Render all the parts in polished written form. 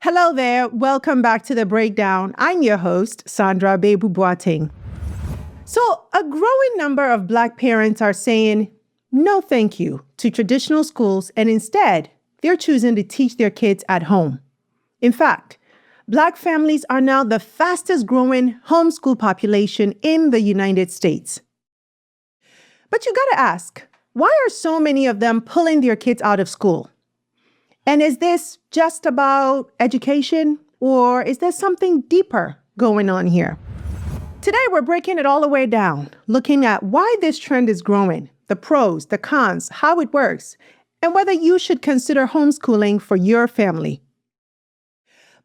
Hello there. Welcome back to The Breakdown. I'm your host, Sandra Bebu Boateng. So, a growing number of Black parents are saying no thank you to traditional schools, and instead, they're choosing to teach their kids at home. In fact, Black families are now the fastest growing homeschool population in the United States. But you gotta ask, why are so many of them pulling their kids out of school? And is this just about education, or is there something deeper going on here? Today, we're breaking it all the way down, looking at why this trend is growing, the pros, the cons, how it works, and whether you should consider homeschooling for your family.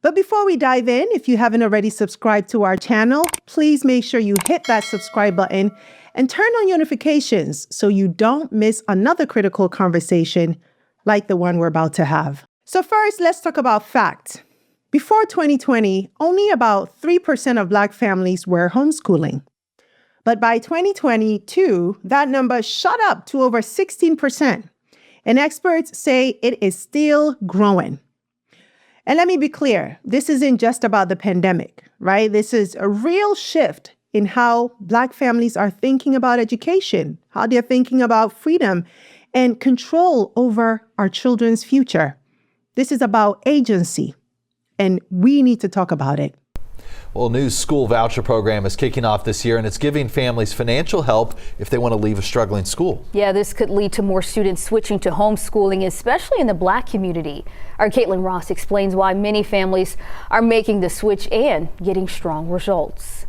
But before we dive in, if you haven't already subscribed to our channel, please make sure you hit that subscribe button and turn on your notifications so you don't miss another critical conversation like the one we're about to have. So first, let's talk about facts. Before 2020, only about 3% of Black families were homeschooling. But by 2022, that number shot up to over 16%. And experts say it is still growing. And let me be clear, this isn't just about the pandemic, right? This is a real shift in how Black families are thinking about education, how they're thinking about freedom and control over our children's future. This is about agency, and we need to talk about it. Well, a new school voucher program is kicking off this year, and it's giving families financial help if they want to leave a struggling school. Yeah, this could lead to more students switching to homeschooling, especially in the Black community. Our Caitlin Ross explains why many families are making the switch and getting strong results.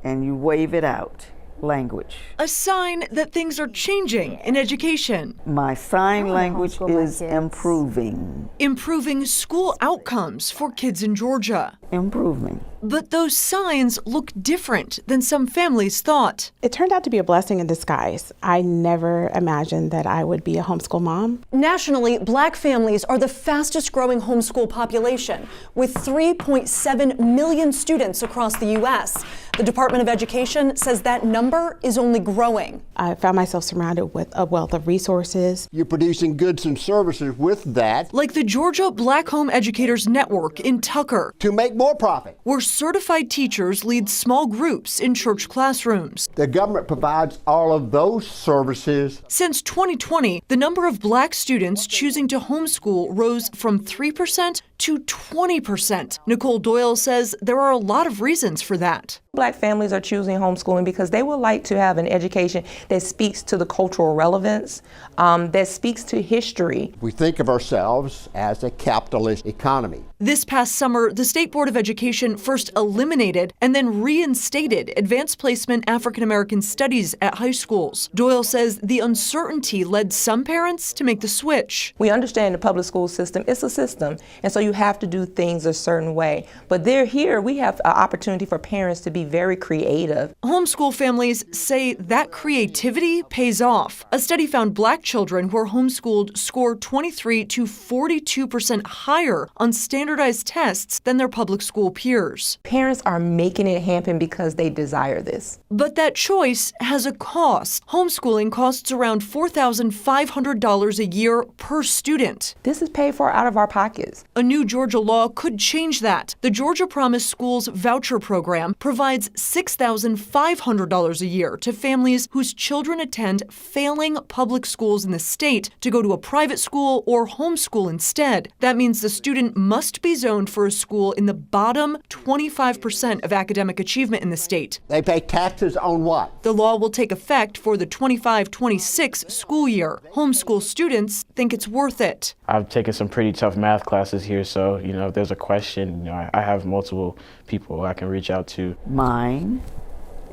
And you wave it out. Language. A sign that things are changing in education. My sign language is improving. Improving school outcomes for kids in Georgia. Improving. But those signs look different than some families thought. It turned out to be a blessing in disguise. I never imagined that I would be a homeschool mom. Nationally, Black families are the fastest growing homeschool population, with 3.7 million students across the U.S. The Department of Education says that number is only growing. I found myself surrounded with a wealth of resources. You're producing goods and services with that. Like the Georgia Black Home Educators Network in Tucker. To make more profit. Where certified teachers lead small groups in church classrooms. The government provides all of those services. Since 2020, the number of Black students choosing to homeschool rose from 3% to 20%. Nicole Doyle says there are a lot of reasons for that. Black families are choosing homeschooling because they would like to have an education that speaks to the cultural relevance, that speaks to history. We think of ourselves as a capitalist economy. This past summer, the State Board of Education first eliminated and then reinstated advanced placement African American studies at high schools. Doyle says the uncertainty led some parents to make the switch. We understand the public school system, it's a system, and so you have to do things a certain way. But here we have an opportunity for parents to be very creative. Homeschool families say that creativity pays off. A study found Black children who are homeschooled score 23 to 42% higher on standardized tests than their public school peers. Parents are making it happen because they desire this. But that choice has a cost. Homeschooling costs around $4,500 a year per student. This is paid for out of our pockets. A new Georgia law could change that. The Georgia Promise Schools voucher program provides $6,500 a year to families whose children attend failing public schools in the state to go to a private school or homeschool instead. That means the student must be zoned for a school in the bottom 25% of academic achievement in the state. They pay taxes on what? The law will take effect for the 25-26 school year. Homeschool students think it's worth it. I've taken some pretty tough math classes here, so if there's a question, I have multiple people I can reach out to. Mind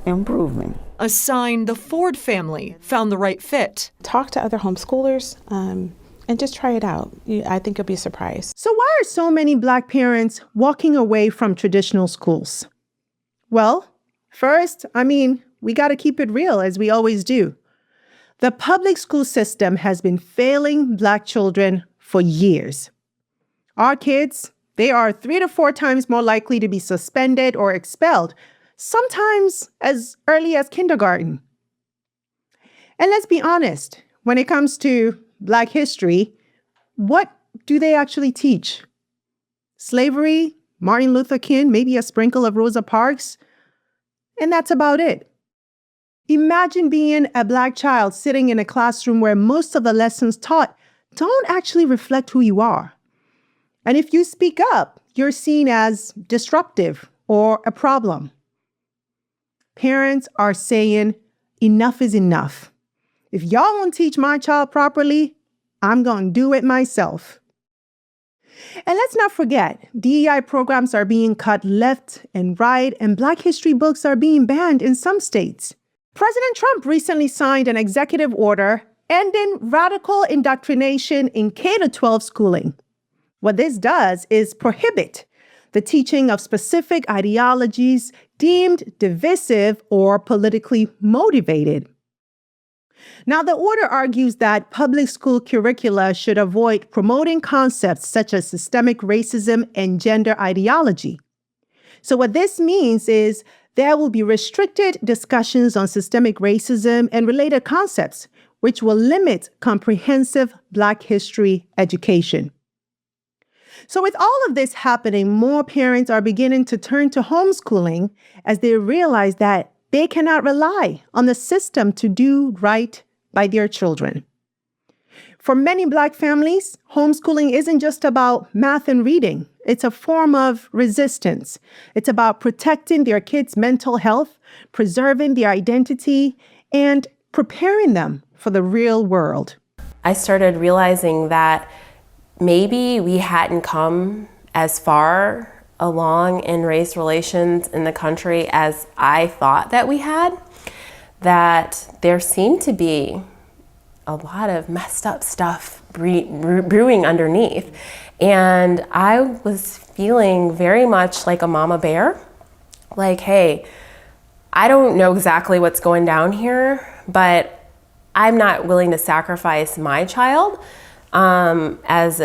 improving. A sign the Ford family found the right fit. Talk to other homeschoolers and just try it out. I think you'll be surprised. So why are so many Black parents walking away from traditional schools? Well, first, we got to keep it real, as we always do. The public school system has been failing Black children for years. Our kids, they are 3 to 4 times more likely to be suspended or expelled, sometimes as early as kindergarten. And let's be honest, when it comes to Black history, what do they actually teach? slavery, Martin Luther King, maybe a sprinkle of Rosa Parks, and that's about it. Imagine being a Black child sitting in a classroom where most of the lessons taught don't actually reflect who you are. And if you speak up, you're seen as disruptive or a problem. Parents are saying, enough is enough. If y'all won't teach my child properly, I'm going to do it myself. And let's not forget, DEI programs are being cut left and right, and Black history books are being banned in some states. President Trump recently signed an executive order ending radical indoctrination in K-12 schooling. What this does is prohibit the teaching of specific ideologies deemed divisive or politically motivated. Now, the order argues that public school curricula should avoid promoting concepts such as systemic racism and gender ideology. So what this means is there will be restricted discussions on systemic racism and related concepts, which will limit comprehensive Black history education. So with all of this happening, more parents are beginning to turn to homeschooling as they realize that they cannot rely on the system to do right by their children. For many Black families, homeschooling isn't just about math and reading. It's a form of resistance. It's about protecting their kids' mental health, preserving their identity, and preparing them for the real world. I started realizing that maybe we hadn't come as far along in race relations in the country as I thought that we had, that there seemed to be a lot of messed up stuff brewing underneath. And I was feeling very much like a mama bear, like, hey, I don't know exactly what's going down here, but I'm not willing to sacrifice my child as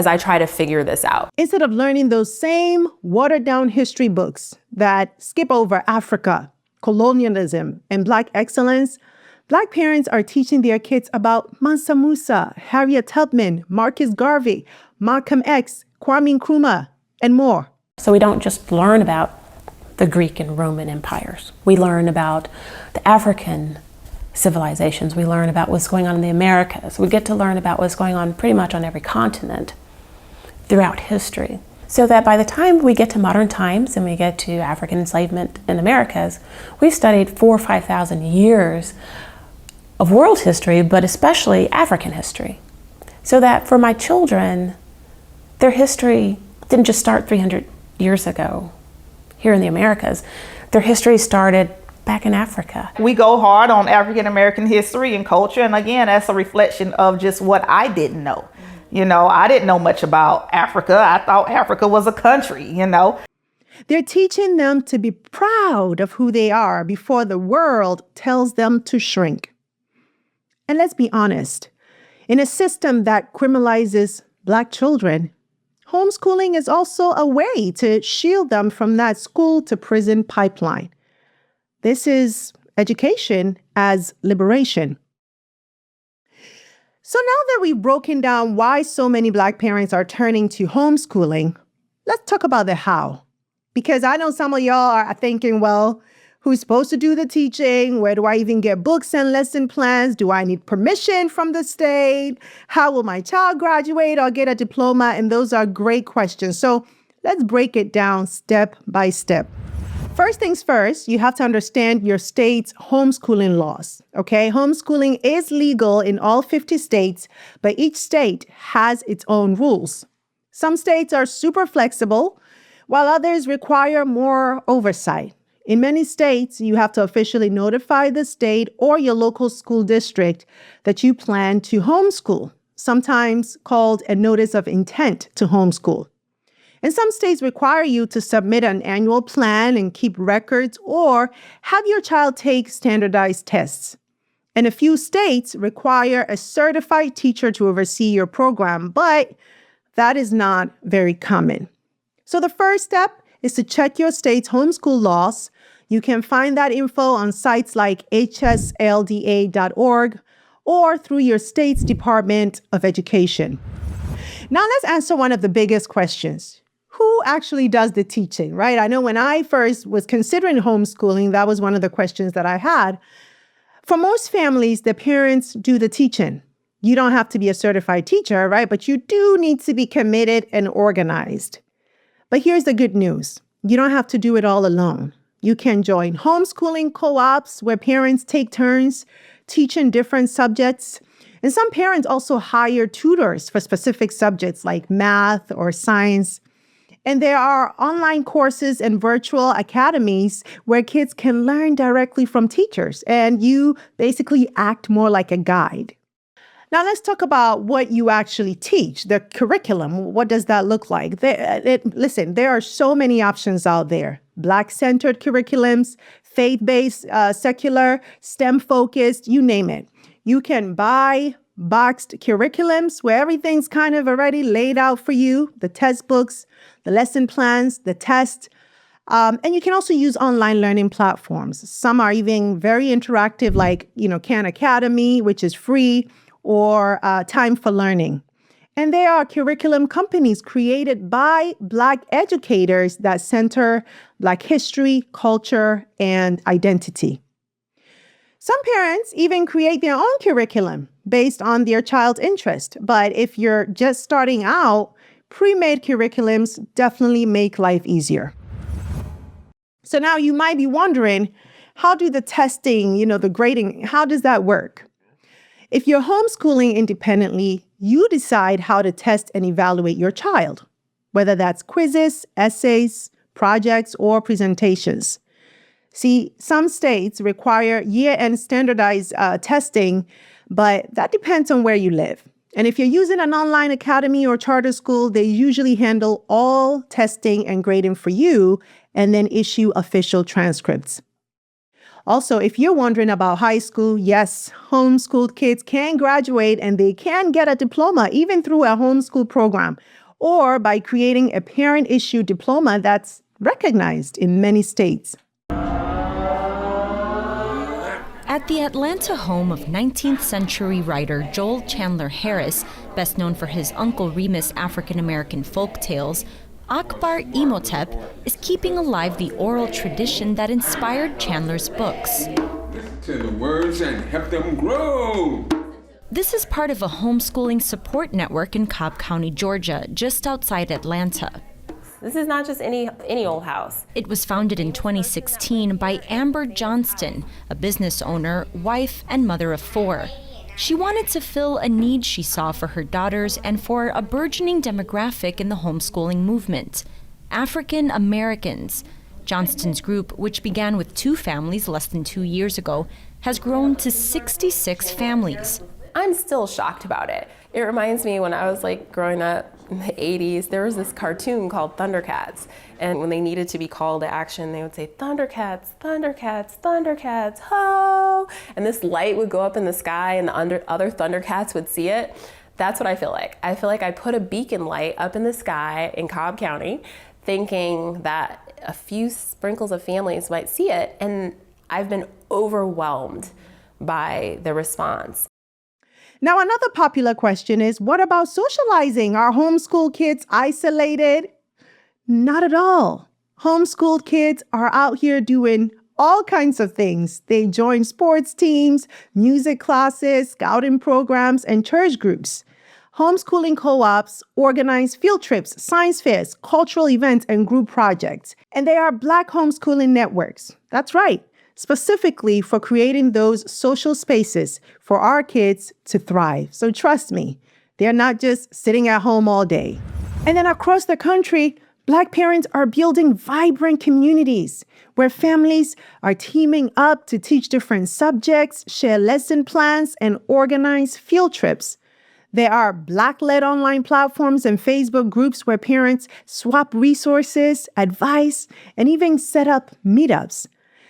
I try to figure this out. Instead of learning those same watered-down history books that skip over Africa, colonialism, and Black excellence, Black parents are teaching their kids about Mansa Musa, Harriet Tubman, Marcus Garvey, Malcolm X, Kwame Nkrumah, and more. So we don't just learn about the Greek and Roman empires. We learn about the African civilizations. We learn about what's going on in the Americas. We get to learn about what's going on pretty much on every continent throughout history. So that by the time we get to modern times and we get to African enslavement in the Americas, we've studied 4,000 or 5,000 years of world history, but especially African history. So that for my children, their history didn't just start 300 years ago here in the Americas. Their history started back in Africa. We go hard on African American history and culture, and again, that's a reflection of just what I didn't know. You know, I didn't know much about Africa. I thought Africa was a country, you know. They're teaching them to be proud of who they are before the world tells them to shrink. And let's be honest, in a system that criminalizes Black children, homeschooling is also a way to shield them from that school to prison pipeline. This is education as liberation. So now that we've broken down why so many Black parents are turning to homeschooling, let's talk about the how. Because I know some of y'all are thinking, well, who's supposed to do the teaching? Where do I even get books and lesson plans? Do I need permission from the state? How will my child graduate or get a diploma? And those are great questions. So let's break it down step by step. First things first, you have to understand your state's homeschooling laws, okay? Homeschooling is legal in all 50 states, but each state has its own rules. Some states are super flexible, while others require more oversight. In many states, you have to officially notify the state or your local school district that you plan to homeschool, sometimes called a notice of intent to homeschool. And some states require you to submit an annual plan and keep records or have your child take standardized tests. And a few states require a certified teacher to oversee your program, but that is not very common. So the first step is to check your state's homeschool laws. You can find that info on sites like hslda.org or through your state's Department of Education. Now let's answer one of the biggest questions. who actually does the teaching, right? I know when I first was considering homeschooling, that was one of the questions that I had. For most families, the parents do the teaching. You don't have to be a certified teacher, right? But you do need to be committed and organized. But here's the good news. You don't have to do it all alone. You can join homeschooling co-ops where parents take turns teaching different subjects. And some parents also hire tutors for specific subjects like math or science. And there are online courses and virtual academies where kids can learn directly from teachers, and you basically act more like a guide. Now, let's talk about what you actually teach, the curriculum. What does that look like? Listen, there are so many options out there. Black-centered curriculums, faith-based, secular, STEM-focused, you name it. You can buy boxed curriculums where everything's kind of already laid out for you, the textbooks, the lesson plans, the tests. And you can also use online learning platforms. Some are even very interactive, like, Khan Academy, which is free, or Time for Learning. And there are curriculum companies created by Black educators that center Black history, culture, and identity. Some parents even create their own curriculum based on their child's interest. But if you're just starting out, pre-made curriculums definitely make life easier. So now you might be wondering, how do the testing, the grading, how does that work? If you're homeschooling independently, you decide how to test and evaluate your child, whether that's quizzes, essays, projects, or presentations. See, some states require year-end standardized testing, but that depends on where you live. And if you're using an online academy or charter school, they usually handle all testing and grading for you and then issue official transcripts. Also, if you're wondering about high school, yes, homeschooled kids can graduate and they can get a diploma even through a homeschool program or by creating a parent-issued diploma that's recognized in many states. At the Atlanta home of 19th century writer Joel Chandler Harris, best known for his Uncle Remus African-American folk tales, Akbar Imhotep is keeping alive the oral tradition that inspired Chandler's books. Listen to the words and help them grow. This is part of a homeschooling support network in Cobb County, Georgia, just outside Atlanta. This is not just any old house. It was founded in 2016 by Amber Johnston, a business owner, wife, and mother of 4. She wanted to fill a need she saw for her daughters and for a burgeoning demographic in the homeschooling movement, African Americans. Johnston's group, which began with 2 families less than 2 years ago, has grown to 66 families. I'm still shocked about it. It reminds me when I was growing up in the 80s, there was this cartoon called Thundercats. And when they needed to be called to action, they would say, Thundercats, Thundercats, Thundercats, ho! And this light would go up in the sky and the other Thundercats would see it. That's what I feel like. I feel like I put a beacon light up in the sky in Cobb County, thinking that a few sprinkles of families might see it. And I've been overwhelmed by the response. Now, another popular question is, what about socializing? Are homeschool kids isolated? Not at all. Homeschooled kids are out here doing all kinds of things. They join sports teams, music classes, scouting programs, and church groups. Homeschooling co-ops organize field trips, science fairs, cultural events, and group projects. And they are Black homeschooling networks. That's right. Specifically for creating those social spaces for our kids to thrive. So trust me, they're not just sitting at home all day. And then across the country, Black parents are building vibrant communities where families are teaming up to teach different subjects, share lesson plans, and organize field trips. There are Black-led online platforms and Facebook groups where parents swap resources, advice, and even set up meetups.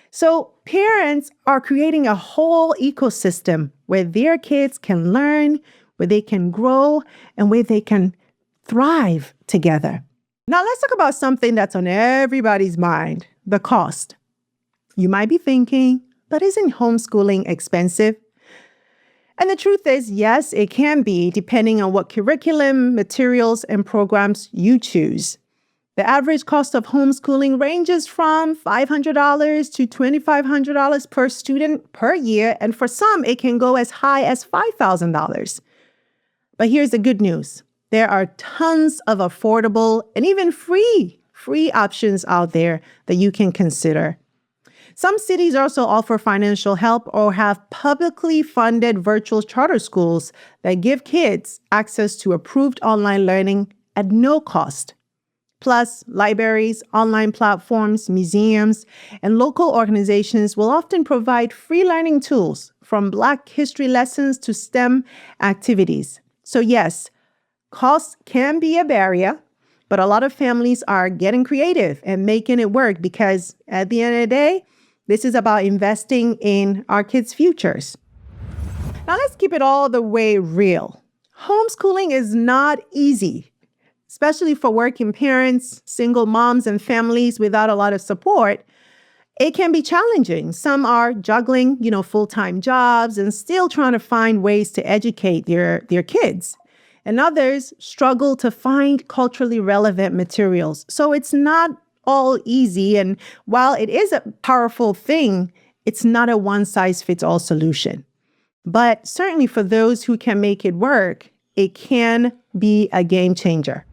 So parents are creating a whole ecosystem where their kids can learn, where they can grow, and where they can thrive together. Now let's talk about something that's on everybody's mind, the cost. You might be thinking, but isn't homeschooling expensive? And the truth is, yes, it can be, depending on what curriculum, materials, and programs you choose. The average cost of homeschooling ranges from $500 to $2,500 per student per year, and for some, it can go as high as $5,000. But here's the good news. There are tons of affordable and even free options out there that you can consider. Some cities also offer financial help or have publicly funded virtual charter schools that give kids access to approved online learning at no cost. Plus, libraries, online platforms, museums, and local organizations will often provide free learning tools from Black history lessons to STEM activities. So yes, costs can be a barrier, but a lot of families are getting creative and making it work because at the end of the day, this is about investing in our kids' futures. Now let's keep it all the way real. Homeschooling is not easy, especially for working parents, single moms, and families without a lot of support. It can be challenging. Some are juggling, full-time jobs and still trying to find ways to educate their kids. And others struggle to find culturally relevant materials. So it's not all easy. And while it is a powerful thing, it's not a one-size-fits-all solution. But certainly for those who can make it work, it can be a game changer.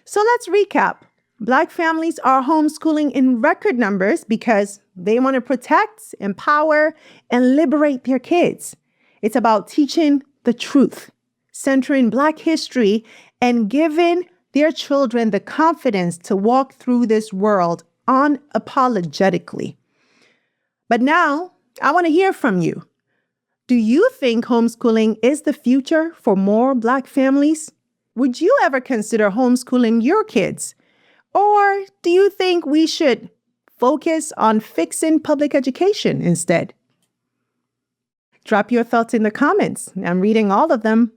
So let's recap. Black families are homeschooling in record numbers because they want to protect, empower, and liberate their kids. It's about teaching the truth, centering Black history, and giving their children the confidence to walk through this world unapologetically. But now, I want to hear from you. Do you think homeschooling is the future for more Black families? Would you ever consider homeschooling your kids? Or do you think we should focus on fixing public education instead? Drop your thoughts in the comments. I'm reading all of them.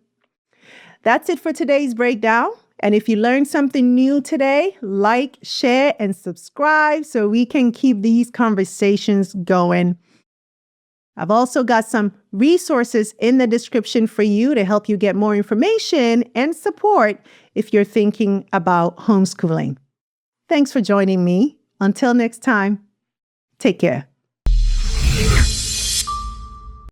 That's it for today's breakdown. And if you learned something new today, like, share, and subscribe so we can keep these conversations going. I've also got some resources in the description for you to help you get more information and support if you're thinking about homeschooling. Thanks for joining me. Until next time, take care.